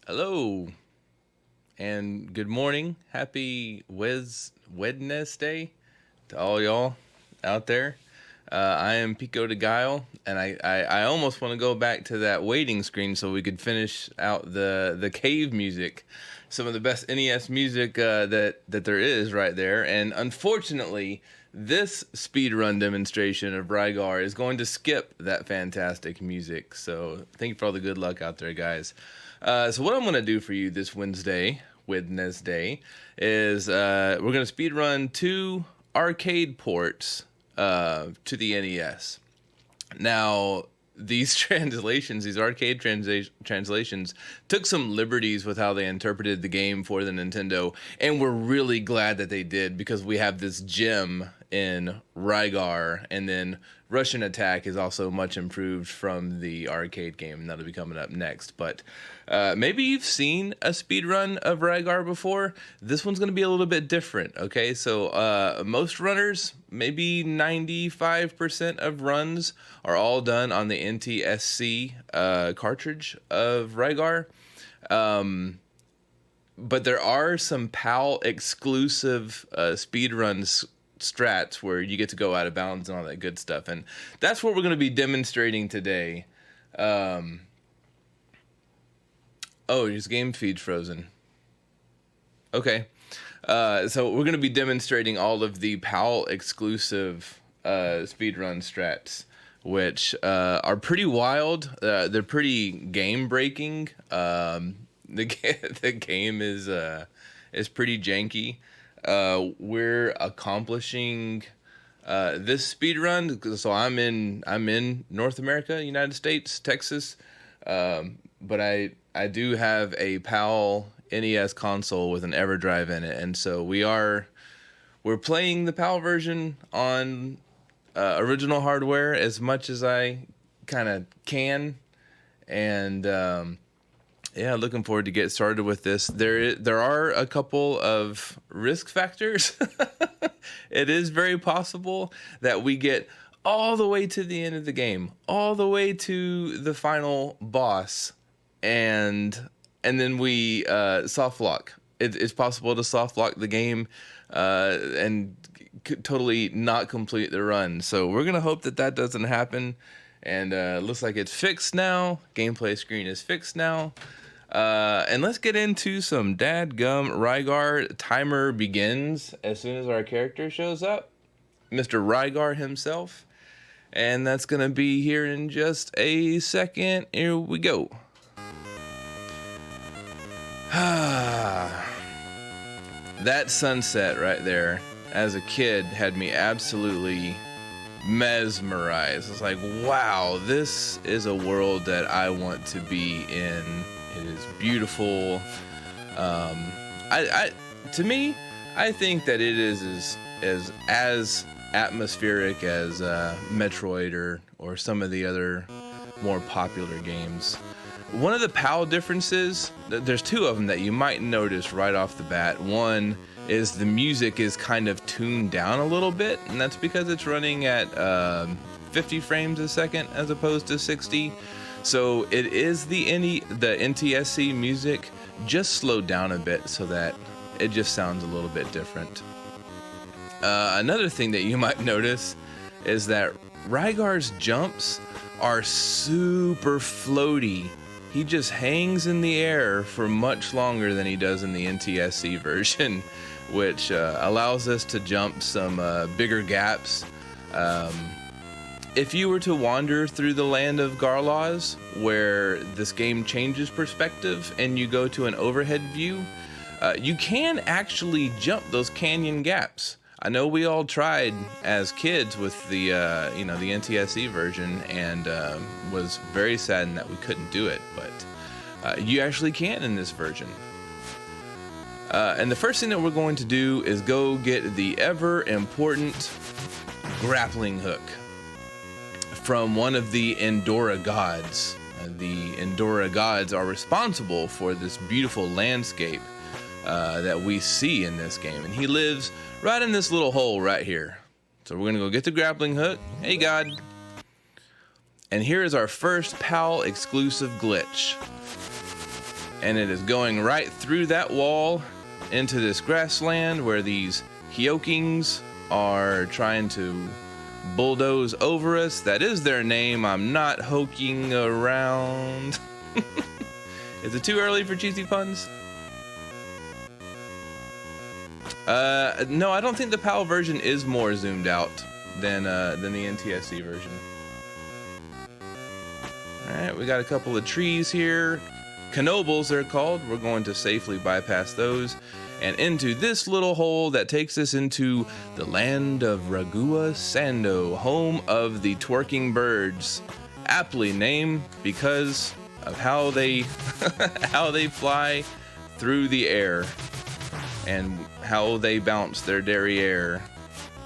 Hello and good morning. Happy Wednesday to all y'all out there. I am Pico de Guile, and I almost want to go back to that waiting screen so we could finish out the cave music, some of the best NES music that there is right there. And unfortunately, this speedrun demonstration of Rygar is going to skip that fantastic music. So thank you for all the good luck out there, guys. So what I'm going to do for you this Wednesday is we're going to speed run two arcade ports to the NES. Now, these arcade translations, took some liberties with how they interpreted the game for the Nintendo, and we're really glad that they did because we have this gem in Rygar, and then Russian Attack is also much improved from the arcade game, and that'll be coming up next. But maybe you've seen a speedrun of Rygar before. This one's going to be a little bit different, okay? So most runners, maybe 95% of runs are all done on the NTSC cartridge of Rygar. But there are some PAL exclusive speedruns strats where you get to go out of bounds and all that good stuff, and that's what we're going to be demonstrating today. Oh, your game feed's frozen. Okay, so we're going to be demonstrating all of the PAL exclusive speedrun strats, which are pretty wild. They're pretty game breaking. The game is pretty janky. We're accomplishing this speed run. So I'm in North America, United States, Texas, but I do have a PAL NES console with an EverDrive in it, and so we're playing the PAL version on original hardware as much as I kind of can, and yeah, looking forward to get started with this. There are a couple of risk factors. It is very possible that we get all the way to the end of the game, all the way to the final boss, and then we soft lock. It's possible to soft lock the game and totally not complete the run. So we're gonna hope that doesn't happen. And looks like it's fixed now. Gameplay screen is fixed now. And let's get into some dadgum Rygar. Timer begins as soon as our character shows up. Mr. Rygar himself. And that's going to be here in just a second. Here we go. That sunset right there, as a kid, had me absolutely mesmerized. It's like, wow, this is a world that I want to be in. It is beautiful. To me, I think that it is as atmospheric as Metroid or some of the other more popular games. One of the PAL differences, there's two of them that you might notice right off the bat. One is the music is kind of tuned down a little bit, and that's because it's running at 50 frames a second as opposed to 60. So it is the NTSC music just slowed down a bit so that it just sounds a little bit different. Another thing that you might notice is that Rygar's jumps are super floaty. He just hangs in the air for much longer than he does in the NTSC version, which allows us to jump some bigger gaps. If you were to wander through the land of Garlaws, where this game changes perspective and you go to an overhead view, you can actually jump those canyon gaps. I know we all tried as kids with the the NTSC version and was very saddened that we couldn't do it, but you actually can in this version. And the first thing that we're going to do is go get the ever important grappling hook from one of the Endora gods. The Endora gods are responsible for this beautiful landscape that we see in this game, and he lives right in this little hole right here. So we're gonna go get the grappling hook. Hey, God. And here is our first PAL exclusive glitch. and it is going right through that wall into this grassland where these Hyokings are trying to bulldoze over us. That is their name. I'm not hoking around. Is it too early for cheesy puns? No, I don't think the PAL version is more zoomed out than the NTSC version. Alright, we got a couple of trees here. Knobles, they're called. We're going to safely bypass those and into this little hole that takes us into the land of Ragua Sando, home of the twerking birds, aptly named because of how they how they fly through the air and how they bounce their derriere.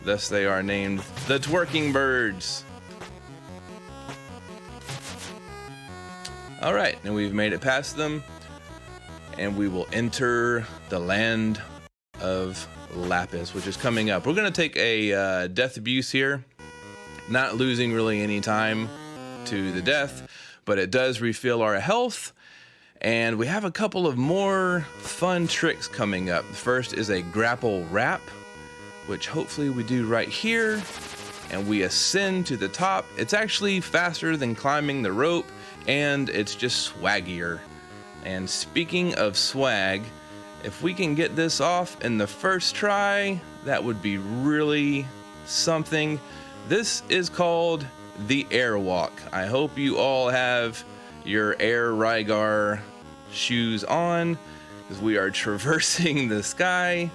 Thus they are named the twerking birds. All right, and we've made it past them, and we will enter the land of Lapis, which is coming up. We're gonna take a death abuse here, not losing really any time to the death, but it does refill our health, and we have a couple of more fun tricks coming up. First is a grapple wrap, which hopefully we do right here, and we ascend to the top. It's actually faster than climbing the rope, and it's just swaggier. And speaking of swag, if we can get this off in the first try, that would be really something. This is called the Airwalk. I hope you all have your Air Rygar shoes on, because we are traversing the sky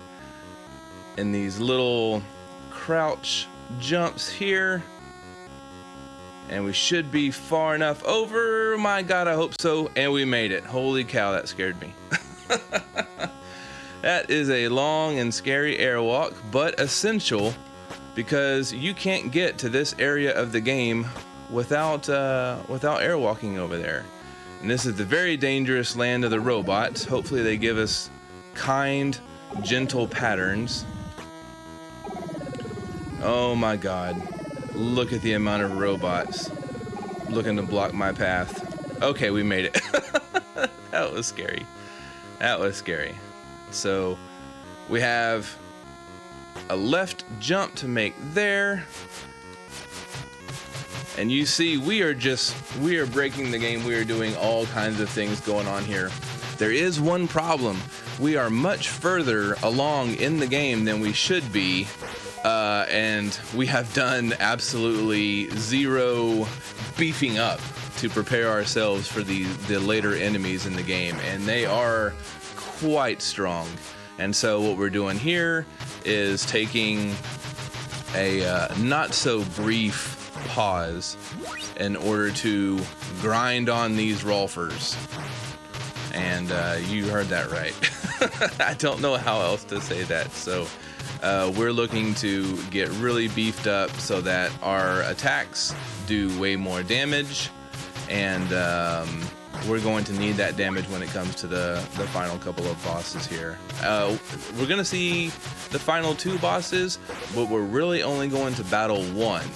in these little crouch jumps here. And we should be far enough over. My God, I hope so. And we made it. Holy cow, that scared me. That is a long and scary airwalk, but essential, because you can't get to this area of the game without airwalking over there. And this is the very dangerous land of the robots. Hopefully they give us kind, gentle patterns. Oh my God. Look at the amount of robots looking to block my path. Okay, we made it. That was scary. That was scary. So we have a left jump to make there. And you see, we are breaking the game. We are doing all kinds of things going on here. There is one problem. We are much further along in the game than we should be. And we have done absolutely zero beefing up to prepare ourselves for the later enemies in the game, and they are quite strong. And so what we're doing here is taking a not so brief pause in order to grind on these Rolfers. And you heard that right. I don't know how else to say that. So we're looking to get really beefed up so that our attacks do way more damage, and we're going to need that damage when it comes to the final couple of bosses here. We're going to see the final two bosses, but we're really only going to battle one.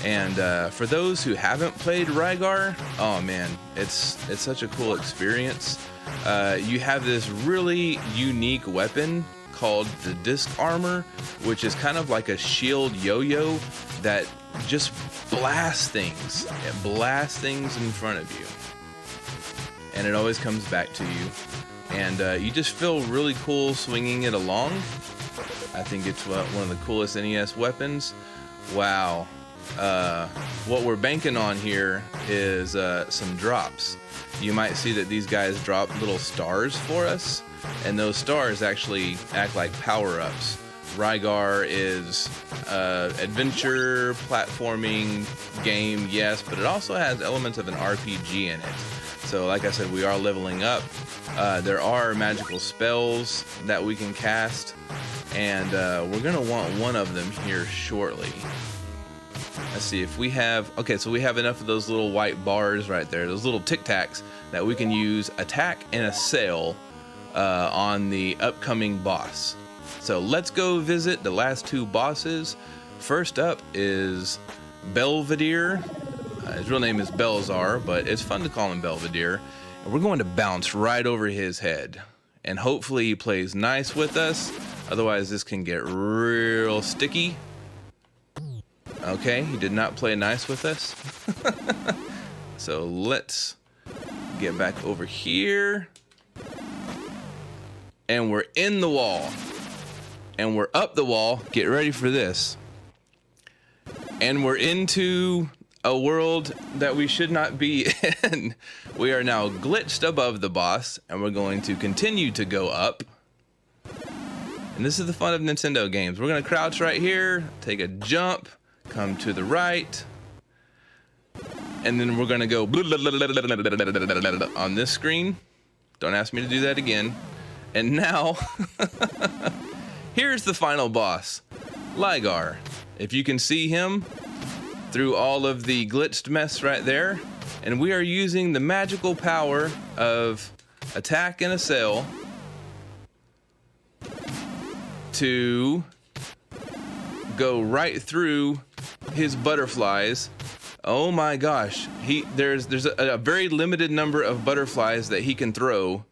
And for those who haven't played Rygar, oh man, it's such a cool experience. You have this really unique weapon called the disc armor, which is kind of like a shield yo-yo that just blasts things. It blasts things in front of you, and it always comes back to you, and you just feel really cool swinging it along. I think it's one of the coolest NES weapons. Wow. What we're banking on here is some drops. You might see that these guys drop little stars for us, and those stars actually act like power-ups. Rygar is adventure platforming game, yes, but it also has elements of an RPG in it. So like I said, we are leveling up. There are magical spells that we can cast, and we're gonna want one of them here shortly. Let's see if we have, okay, so we have enough of those little white bars right there, those little tic tacs that we can use attack and assail on the upcoming boss. So let's go visit the last two bosses. First up is Belvedere. His real name is Belzar, but it's fun to call him Belvedere. And we're going to bounce right over his head. And hopefully he plays nice with us. Otherwise, this can get real sticky. Okay, he did not play nice with us. So let's get back over here. And we're in the wall. And we're up the wall. Get ready for this. And we're into a world that we should not be in. We are now glitched above the boss, and we're going to continue to go up. And this is the fun of Nintendo games. We're going to crouch right here, take a jump, come to the right, and then we're going to go on this screen. Don't ask me to do that again. And now, here's the final boss, Rygar. If you can see him through all of the glitched mess right there, and we are using the magical power of attack and assail to go right through his butterflies. Oh my gosh, there's a very limited number of butterflies that he can throw,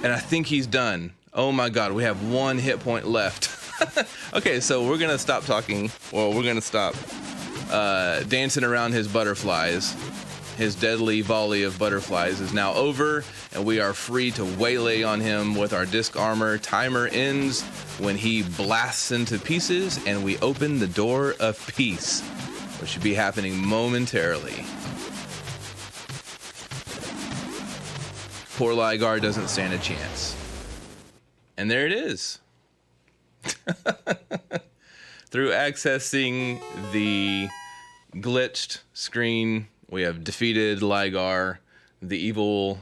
and I think he's done. Oh my god, we have 1 hit point left. Okay, so we're gonna stop talking. Well, we're gonna stop dancing around his butterflies. His deadly volley of butterflies is now over, and we are free to waylay on him with our disc armor. Timer ends when he blasts into pieces, and we open the door of peace, which should be happening momentarily. Poor Rygar doesn't stand a chance. And there it is. Through accessing the glitched screen, we have defeated Rygar, the evil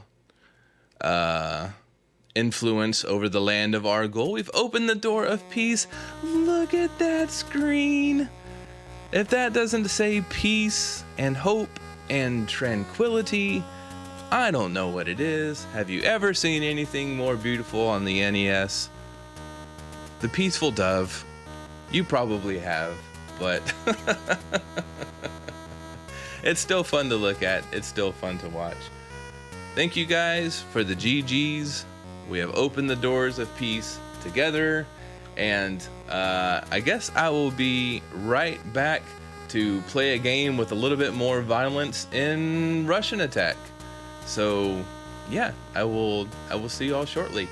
influence over the land of Argol. We've opened the door of peace. Look at that screen. If that doesn't say peace and hope and tranquility, I don't know what it is. Have you ever seen anything more beautiful on the NES? The Peaceful Dove. You probably have, but it's still fun to look at. It's still fun to watch. Thank you guys for the GGs. We have opened the doors of peace together, and I guess I will be right back to play a game with a little bit more violence in Russian Attack. So yeah, I will see y'all shortly.